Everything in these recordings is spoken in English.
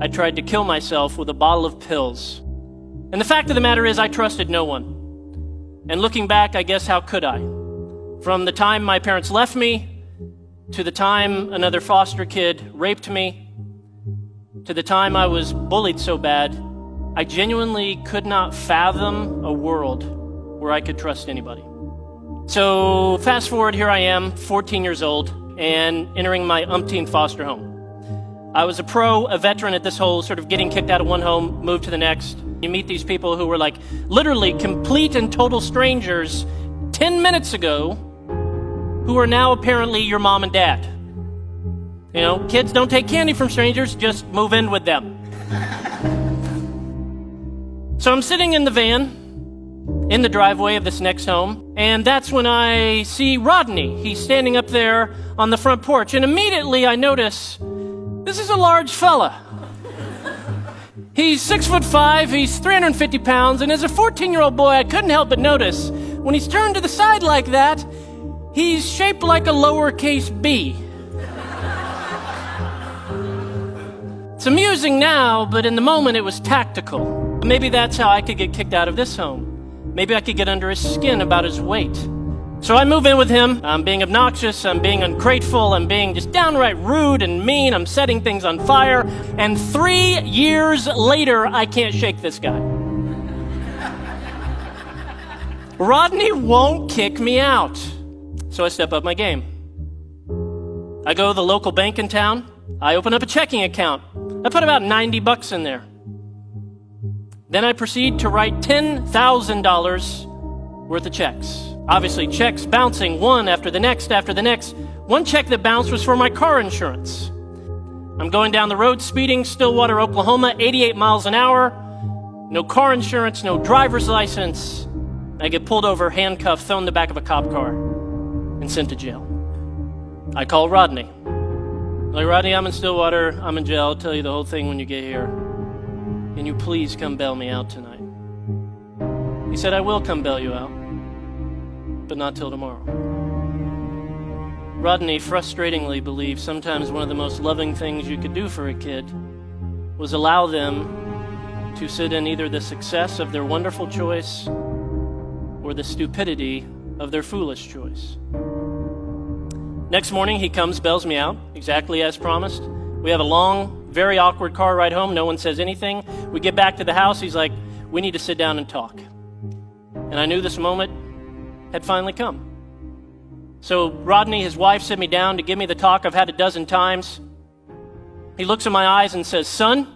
I tried to kill myself with a bottle of pills. And the fact of the matter is I trusted no one. And looking back, I guess how could I? From the time my parents left me, to the time another foster kid raped me, to the time I was bullied so bad, I genuinely could not fathom a world where I could trust anybody. So fast forward, here I am, 14 years old, and entering my umpteenth foster home. I was a veteran at this whole sort of getting kicked out of one home, moved to the next. You meet these people who were like literally complete and total strangers 10 minutes ago who are now apparently your mom and dad. You know, kids don't take candy from strangers, just move in with them. So I'm sitting in the van, in the driveway of this next home, and that's when I see Rodney. He's standing up there on the front porch, and immediately I notice this is a large fella. He's 6'5", he's 350 pounds, and as a 14-year-old boy, I couldn't help but notice when he's turned to the side like that, he's shaped like a lowercase b. It's amusing now, but in the moment it was tactical. Maybe that's how I could get kicked out of this home. Maybe I could get under his skin about his weight. So I move in with him. I'm being obnoxious, I'm being ungrateful, I'm being just downright rude and mean, I'm setting things on fire, and 3 years later, I can't shake this guy. Rodney won't kick me out. So I step up my game. I go to the local bank in town. I open up a checking account. I put about $90 in there. Then I proceed to write $10,000 worth of checks. Obviously, checks bouncing one after the next after the next. One check that bounced was for my car insurance. I'm going down the road speeding, Stillwater, Oklahoma, 88 miles an hour. No car insurance, no driver's license. I get pulled over, handcuffed, thrown in the back of a cop car, and sent to jail. I call Rodney. Like, Rodney, I'm in Stillwater, I'm in jail, I'll tell you the whole thing when you get here. Can you please come bail me out tonight? He said, I will come bail you out, but not till tomorrow. Rodney frustratingly believed sometimes one of the most loving things you could do for a kid was allow them to sit in either the success of their wonderful choice or the stupidity of their foolish choice. Next morning, he comes, bails me out, exactly as promised. We have a long, very awkward car ride home. No one says anything. We get back to the house. He's like, we need to sit down and talk. And I knew this moment had finally come. So Rodney, his wife, sit me down to give me the talk I've had a dozen times. He looks in my eyes and says, son,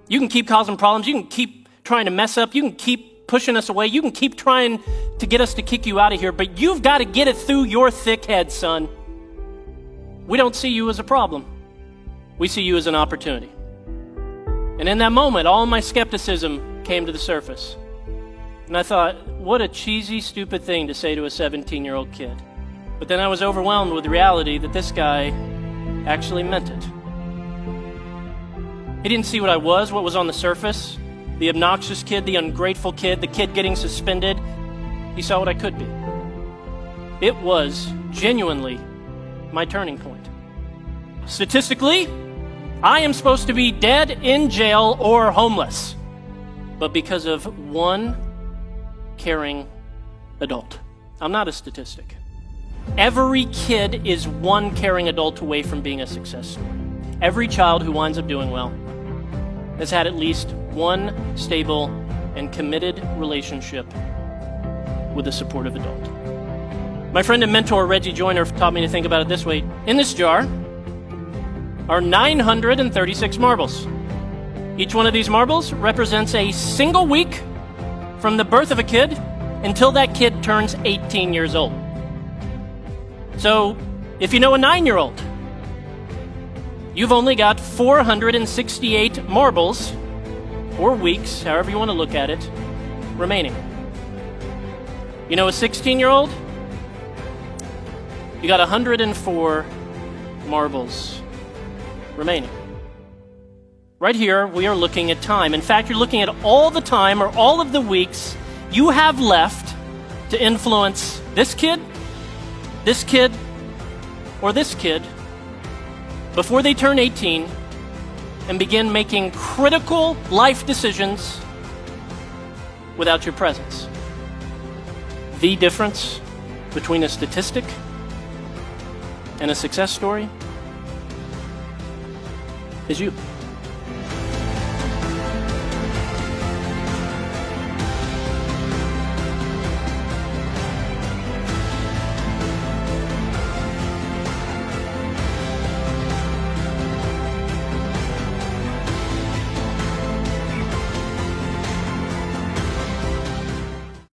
you can keep causing problems. You can keep trying to mess up. You can keep pushing us away. You can keep trying to get us to kick you out of here, but you've got to get it through your thick head, son. We don't see you as a problem. We see you as an opportunity. And in that moment, all my skepticism came to the surface. And I thought, what a cheesy, stupid thing to say to a 17-year-old kid. But then I was overwhelmed with the reality that this guy actually meant it. He didn't see what I was, what was on the surface. The obnoxious kid, the ungrateful kid, the kid getting suspended. He saw what I could be. It was genuinely my turning point. Statistically, I am supposed to be dead, in jail, or homeless. But because of one caring adult. I'm not a statistic. Every kid is one caring adult away from being a success story. Every child who winds up doing well has had at least one stable and committed relationship with a supportive adult. My friend and mentor, Reggie Joyner, taught me to think about it this way. In this jar are 936 marbles. Each one of these marbles represents a single week from the birth of a kid until that kid turns 18 years old. So, if you know a 9-year-old, you've only got 468 marbles, or weeks, however you want to look at it, remaining. You know a 16-year-old? You got 104 marbles remaining. Right here, we are looking at time. In fact, you're looking at all the time or all of the weeks you have left to influence this kid, or this kid before they turn 18 and begin making critical life decisions without your presence. The difference between a statistic and a success story is you.